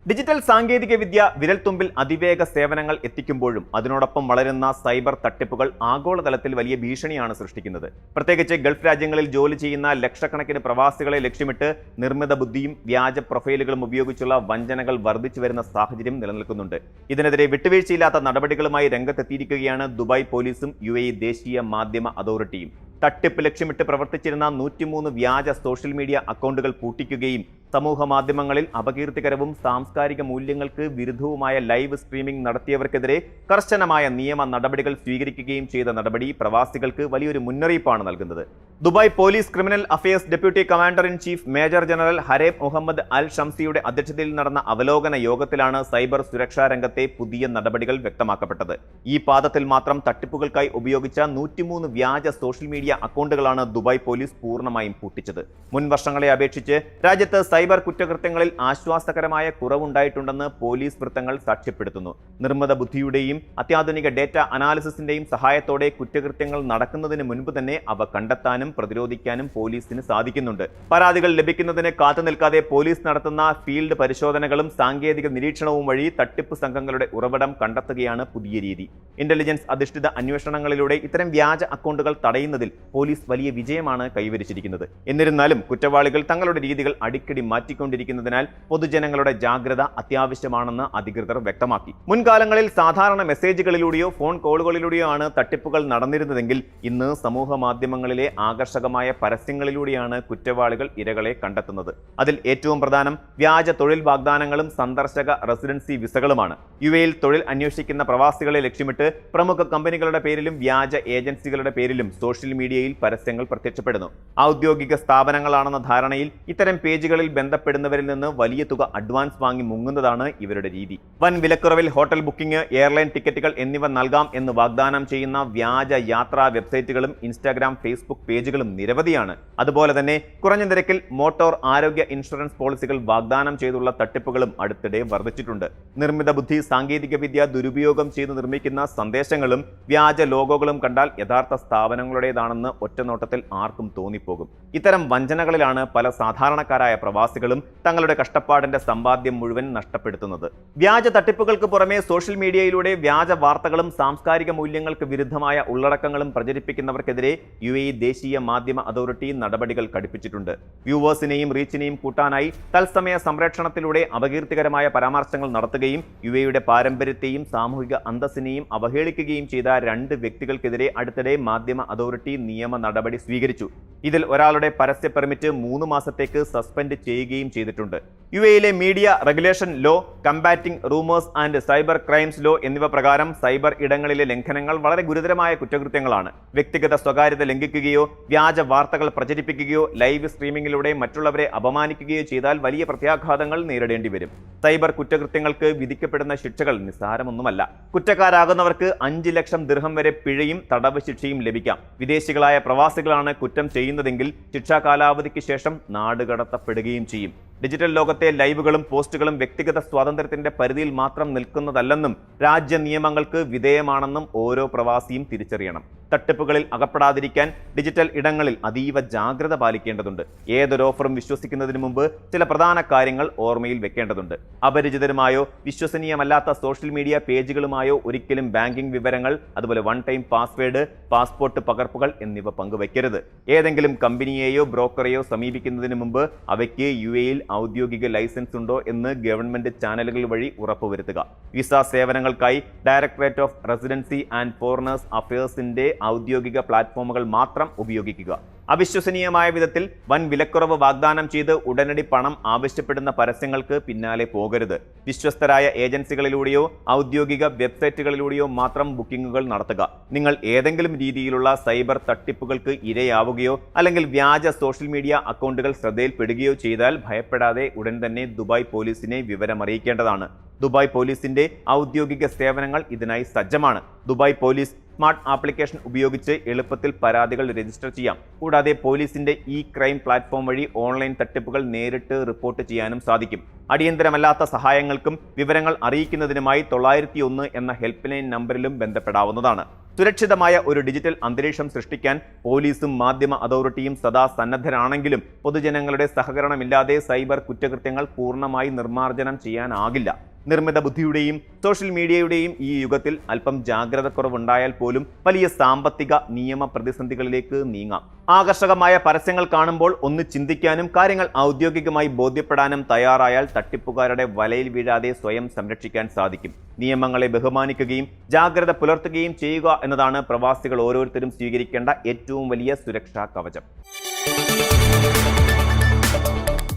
Digital സാങ്കേതികവിദ്യ വിരൽത്തുമ്പിൽ അതിവേഗ സേവനങ്ങൾ എത്തിക്കുമ്പോഴും അതിനോടൊപ്പം വളരുന്ന സൈബർ തട്ടിപ്പുകൾ ആഗോളതലത്തിൽ വലിയ ഭീഷണിയാണ് സൃഷ്ടിക്കുന്നത്. പ്രത്യേകിച്ച് ഗൾഫ് രാജ്യങ്ങളിൽ ജോലി ചെയ്യുന്ന ലക്ഷക്കണക്കിന് പ്രവാസികളെ ലക്ഷ്യമിട്ട് നിർമ്മിത ബുദ്ധിയും വ്യാജ പ്രൊഫൈലുകളും ഉപയോഗിച്ചുള്ള വഞ്ചനകൾ വർദ്ധിച്ചു വരുന്ന സാഹചര്യം നിലനിൽക്കുന്നുണ്ട്. ഇതിനെതിരെ വിട്ടുവീഴ്ചയില്ലാത്ത നടപടികളുമായി രംഗത്തെത്തിയിരിക്കുകയാണ് ദുബായ് പോലീസും UAE ദേശീയ മാധ്യമ അതോറിറ്റിയും. തട്ടിപ്പ് ലക്ഷ്യമിട്ട് പ്രവർത്തിച്ചിരുന്ന 103 വ്യാജ സോഷ്യൽ മീഡിയ അക്കൗണ്ടുകൾ പൂട്ടിക്കുകയും സമൂഹ മാധ്യമങ്ങളിൽ അപകീർത്തികരവും സാംസ്കാരിക മൂല്യങ്ങൾക്ക് വിരുദ്ധവുമായ ലൈവ് സ്ട്രീമിംഗ് നടത്തിയവർക്കെതിരെ കർശനമായ നിയമ നടപടികൾ സ്വീകരിക്കുകയും ചെയ്ത നടപടി പ്രവാസികൾക്ക് വലിയൊരു മുന്നറിയിപ്പാണ് നൽകുന്നത്. Dubai police criminal affairs deputy commander in chief major general Hareb Muhammad Al ഷംസിയുടെ അധ്യക്ഷതയിൽ നടന്ന അവലോകന യോഗത്തിലാണ് സൈബർ സുരക്ഷാ രംഗത്തെ പുതിയ നടപടികൾ വ്യക്തമാക്കപ്പെട്ടത്. ഈ പാദത്തിൽ മാത്രം തട്ടിപ്പുകൾക്കായി ഉപയോഗിച്ച 103 വ്യാജ സോഷ്യൽ മീഡിയ അക്കൗണ്ടുകളാണ് ദുബായ് പോലീസ് പൂർണ്ണമായും പൂട്ടിച്ചത്. മുൻ വർഷങ്ങളെ അപേക്ഷിച്ച് രാജ്യത്ത് സൈബർ കുറ്റകൃത്യങ്ങളിൽ ആശ്വാസകരമായ കുറവുണ്ടായിട്ടുണ്ടെന്ന് പോലീസ് വൃത്തങ്ങൾ സാക്ഷ്യപ്പെടുത്തുന്നു. നിർമ്മിത ബുദ്ധിയുടെയും അത്യാധുനിക ഡേറ്റ അനാലിസിസിന്റെയും സഹായത്തോടെ കുറ്റകൃത്യങ്ങൾ നടക്കുന്നതിന് മുൻപ് തന്നെ അവ കണ്ടെത്താനും പ്രതിരോധിക്കാനും പോലീസിന് സാധിക്കുന്നുണ്ട്. പരാതികൾ ലഭിക്കുന്നതിന് കാത്തുനിൽക്കാതെ പോലീസ് നടത്തുന്ന ഫീൽഡ് പരിശോധനകളും സാങ്കേതിക നിരീക്ഷണവും വഴി തട്ടിപ്പ് സംഘങ്ങളുടെ ഉറവിടം കണ്ടെത്തുകയാണ് പുതിയ രീതി. ഇന്റലിജൻസ് അധിഷ്ഠിത അന്വേഷണങ്ങളിലൂടെ ഇത്തരം വ്യാജ അക്കൗണ്ടുകൾ തടയുന്നതിൽ പോലീസ് വലിയ വിജയമാണ് കൈവരിച്ചിരിക്കുന്നത്. എന്നിരുന്നാലും കുറ്റവാളികൾ തങ്ങളുടെ രീതികൾ അടിക്കടി മാറ്റിക്കൊണ്ടിരിക്കുന്നതിനാൽ പൊതുജനങ്ങളുടെ ജാഗ്രത അത്യാവശ്യമാണെന്ന് അധികൃതർ വ്യക്തമാക്കി. മുൻകാലങ്ങളിൽ സാധാരണ മെസ്സേജുകളിലൂടെയോ ഫോൺ കോളുകളിലൂടെയോ ആണ് തട്ടിപ്പുകൾ നടന്നിരുന്നതെങ്കിൽ ഇന്ന് സമൂഹ മാധ്യമങ്ങളിലെ ആകർഷകമായ പരസ്യങ്ങളിലൂടെയാണ് കുറ്റവാളികൾ ഇരകളെ കണ്ടെത്തുന്നത്. അതിൽ ഏറ്റവും പ്രധാനം വ്യാജ തൊഴിൽ വാഗ്ദാനങ്ങളും സന്ദർശക റെസിഡൻസി വിസകളുമാണ്. UAE തൊഴിൽ അന്വേഷിക്കുന്ന പ്രവാസികളെ ലക്ഷ്യമിട്ട് പ്രമുഖ കമ്പനികളുടെ പേരിലും വ്യാജ ഏജൻസികളുടെ പേരിലും സോഷ്യൽ മീഡിയയിൽ പരസ്യങ്ങൾ പ്രത്യക്ഷപ്പെടുന്നു. ഔദ്യോഗിക സ്ഥാപനങ്ങളാണെന്ന ധാരണയിൽ ഇത്തരം പേജുകളിൽ ബന്ധപ്പെടുന്നവരിൽ നിന്ന് വലിയ തുക അഡ്വാൻസ് വാങ്ങി മുങ്ങുന്നതാണ് ഇവരുടെ രീതി. വൻ വിലക്കുറവിൽ ഹോട്ടൽ ബുക്കിംഗ്, എയർലൈൻ ടിക്കറ്റുകൾ എന്നിവ നൽകാം എന്ന് വാഗ്ദാനം ചെയ്യുന്ന വ്യാജ യാത്രാ വെബ്സൈറ്റുകളും ഇൻസ്റ്റാഗ്രാം, ഫേസ്ബുക്ക് പേജുകളും നിരവധിയാണ്. അതുപോലെ തന്നെ കുറഞ്ഞ നിരക്കിൽ മോട്ടോർ ആരോഗ്യ ഇൻഷുറൻസ് പോളിസികൾ വാഗ്ദാനം ചെയ്തുള്ള തട്ടിപ്പുകളും അടുത്തിടെ വർദ്ധിച്ചിട്ടുണ്ട്. നിർമ്മിത ബുദ്ധി സാങ്കേതികവിദ്യ ദുരുപയോഗം ചെയ്ത് നിർമ്മിക്കുന്ന സന്ദേശങ്ങളും വ്യാജ ലോഗോകളും കണ്ടാൽ യഥാർത്ഥ സ്ഥാപനങ്ങളുടേതാണെന്ന് ഒറ്റനോട്ടത്തിൽ ആർക്കും തോന്നിപ്പോകും. ഇത്തരം വഞ്ചനകളിലാണ് പല സാധാരണക്കാരായ പ്രവാസികളും തങ്ങളുടെ കഷ്ടപ്പാടിന്റെ സമ്പാദ്യം മുഴുവൻ നഷ്ടപ്പെടുത്തുന്നത്. വ്യാജ തട്ടിപ്പുകൾക്ക് പുറമെ സോഷ്യൽ മീഡിയയിലൂടെ വ്യാജ വാർത്തകളും സാംസ്കാരിക മൂല്യങ്ങൾക്ക് വിരുദ്ധമായ ഉള്ളടക്കങ്ങളും പ്രചരിപ്പിക്കുന്നവർക്കെതിരെ UAE ദേശീയ മാധ്യമ അതോറിറ്റി നടപടികൾ കടുപ്പിച്ചിട്ടുണ്ട്. വ്യൂവേഴ്സിനെയും റീച്ചിനെയും കൂട്ടാനായി തത്സമയ സംപ്രേഷണത്തിലൂടെ അപകീർത്തികരമായ പരാമർശങ്ങൾ നടത്തുകയും UAEയുടെ പാരമ്പര്യത്തെയും സാമൂഹിക അന്തസ്സിനെയും അവഹേളിക്കുകയും ചെയ്ത 2 വ്യക്തികൾക്കെതിരെ അടുത്തിടെ മാധ്യമ അതോറിറ്റി നിയമ നടപടി സ്വീകരിച്ചു. ഇതിൽ ഒരാളുടെ പരസ്യ പെർമിറ്റ് 3 മാസത്തേക്ക് സസ്പെൻഡ് ചെയ്യുകയും ചെയ്തിട്ടുണ്ട്. UAEയിലെ media regulation law, combating rumours and cyber crimes law എന്നിവ പ്രകാരം സൈബർ ഇടങ്ങളിലെ ലംഘനങ്ങൾ വളരെ ഗുരുതരമായ കുറ്റകൃത്യങ്ങളാണ്. വ്യക്തിഗത സ്വകാര്യത ലംഘിക്കുകയോ വ്യാജ വാർത്തകൾ പ്രചരിപ്പിക്കുകയോ ലൈവ് സ്ട്രീമിംഗിലൂടെ മറ്റുള്ളവരെ അപമാനിക്കുകയോ ചെയ്താൽ വലിയ പ്രത്യാഘാതങ്ങൾ നേരിടേണ്ടി വരും. സൈബർ കുറ്റകൃത്യങ്ങൾക്ക് വിധിക്കപ്പെടുന്ന ശിക്ഷകൾ നിസ്സാരമൊന്നുമല്ല. കുറ്റക്കാരാകുന്നവർക്ക് 5 ലക്ഷം ദിർഹം വരെ പിഴയും തടവ് ശിക്ഷയും ലഭിക്കാം. വിദേശികളായ പ്രവാസികളാണ് കുറ്റം ചെയ്യുന്നതെങ്കിൽ ശിക്ഷാ കാലാവധിക്ക് ശേഷം നാടുകടത്തപ്പെടുകയും ചെയ്യും. ഡിജിറ്റൽ ലോകത്തെ ലൈവുകളും പോസ്റ്റുകളും വ്യക്തിഗത സ്വാതന്ത്ര്യത്തിന്റെ പരിധിയിൽ മാത്രം നിൽക്കുന്നതല്ലെന്നും രാജ്യ നിയമങ്ങൾക്ക് വിധേയമാണെന്നും ഓരോ പ്രവാസിയും തിരിച്ചറിയണം. തട്ടിപ്പുകളിൽ അകപ്പെടാതിരിക്കാൻ ഡിജിറ്റൽ ഇടങ്ങളിൽ അതീവ ജാഗ്രത പാലിക്കേണ്ടതുണ്ട്. ഏതൊരു ഓഫറും വിശ്വസിക്കുന്നതിന് മുമ്പ് ചില പ്രധാന കാര്യങ്ങൾ ഓർമ്മയിൽ വെക്കേണ്ടതുണ്ട്. അപരിചിതരുമായോ വിശ്വസനീയമല്ലാത്ത സോഷ്യൽ മീഡിയ പേജുകളുമായോ ഒരിക്കലും ബാങ്കിംഗ് വിവരങ്ങൾ, അതുപോലെ വൺ ടൈം പാസ്വേഡ്, പാസ്പോർട്ട് പകർപ്പുകൾ എന്നിവ പങ്കുവയ്ക്കരുത്. ഏതെങ്കിലും കമ്പനിയെയോ ബ്രോക്കറെയോ സമീപിക്കുന്നതിന് മുമ്പ് അവയ്ക്ക് UAEയിൽ ഔദ്യോഗിക ലൈസൻസ് ഉണ്ടോ എന്ന് ഗവൺമെന്റ് ചാനലുകൾ വഴി ഉറപ്പുവരുത്തുക. വിസ സേവനങ്ങൾക്കായി directorate of residency and foreigners അഫയേഴ്സിന്റെ ഔദ്യോഗിക പ്ലാറ്റ്ഫോമുകൾ മാത്രം ഉപയോഗിക്കുക. അവിശ്വസനീയമായ വിധത്തിൽ വൻ വിലക്കുറവ് വാഗ്ദാനം ചെയ്ത് ഉടനടി പണം ആവശ്യപ്പെടുന്ന പരസ്യങ്ങൾക്ക് പിന്നാലെ പോകരുത്. വിശ്വസ്തരായ ഏജൻസികളിലൂടെയോ ഔദ്യോഗിക വെബ്സൈറ്റുകളിലൂടെയോ മാത്രം ബുക്കിംഗുകൾ നടത്തുക. നിങ്ങൾ ഏതെങ്കിലും രീതിയിലുള്ള സൈബർ തട്ടിപ്പുകൾക്ക് ഇരയാവുകയോ അല്ലെങ്കിൽ വ്യാജ സോഷ്യൽ മീഡിയ അക്കൗണ്ടുകൾ ശ്രദ്ധയിൽപ്പെടുകയോ ചെയ്താൽ ഭയപ്പെടാതെ ഉടൻ തന്നെ ദുബായ് പോലീസിനെ വിവരമറിയിക്കേണ്ടതാണ്. ദുബായ് പോലീസിന്റെ ഔദ്യോഗിക സേവനങ്ങൾ ഇതിനായി സജ്ജമാണ്. ദുബായ് പോലീസ് സ്മാർട്ട് ആപ്ലിക്കേഷൻ ഉപയോഗിച്ച് എളുപ്പത്തിൽ പരാതികൾ രജിസ്റ്റർ ചെയ്യാം. കൂടാതെ പോലീസിന്റെ ക്രൈം പ്ലാറ്റ്ഫോം വഴി ഓൺലൈൻ തട്ടിപ്പുകൾ നേരിട്ട് റിപ്പോർട്ട് ചെയ്യാനും സാധിക്കും. അടിയന്തരമല്ലാത്ത സഹായങ്ങൾക്കും വിവരങ്ങൾ അറിയിക്കുന്നതിനുമായി 901 എന്ന ഹെൽപ്പ് ലൈൻ നമ്പറിലും ബന്ധപ്പെടാവുന്നതാണ്. സുരക്ഷിതമായ ഒരു ഡിജിറ്റൽ അന്തരീക്ഷം സൃഷ്ടിക്കാൻ പോലീസും മാധ്യമ അതോറിറ്റിയും സദാ സന്നദ്ധരാണെങ്കിലും പൊതുജനങ്ങളുടെ സഹകരണമില്ലാതെ സൈബർ കുറ്റകൃത്യങ്ങൾ പൂർണ്ണമായി നിർമ്മാർജ്ജനം ചെയ്യാനാകില്ല. നിർമ്മിത ബുദ്ധിയുടെയും സോഷ്യൽ മീഡിയയുടെയും ഈ യുഗത്തിൽ അല്പം ജാഗ്രത കുറവുണ്ടായാൽ പോലും വലിയ സാമ്പത്തിക നിയമ പ്രതിസന്ധികളിലേക്ക് നീങ്ങാം. ആകർഷകമായ പരസ്യങ്ങൾ കാണുമ്പോൾ ഒന്ന് ചിന്തിക്കാനും കാര്യങ്ങൾ ഔദ്യോഗികമായി ബോധ്യപ്പെടാനും തയ്യാറായാൽ തട്ടിപ്പുകാരുടെ വലയിൽ വീഴാതെ സ്വയം സംരക്ഷിക്കാൻ സാധിക്കും. നിയമങ്ങളെ ബഹുമാനിക്കുകയും ജാഗ്രത പുലർത്തുകയും ചെയ്യുക എന്നതാണ് പ്രവാസികൾ ഓരോരുത്തരും സ്വീകരിക്കേണ്ട ഏറ്റവും വലിയ സുരക്ഷാ കവചം.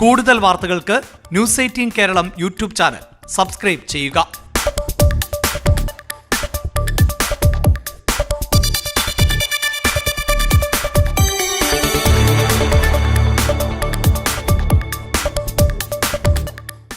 കൂടുതൽ വാർത്തകൾക്ക് news 18 Keralam YouTube channel subscribe ചെയ്യുക.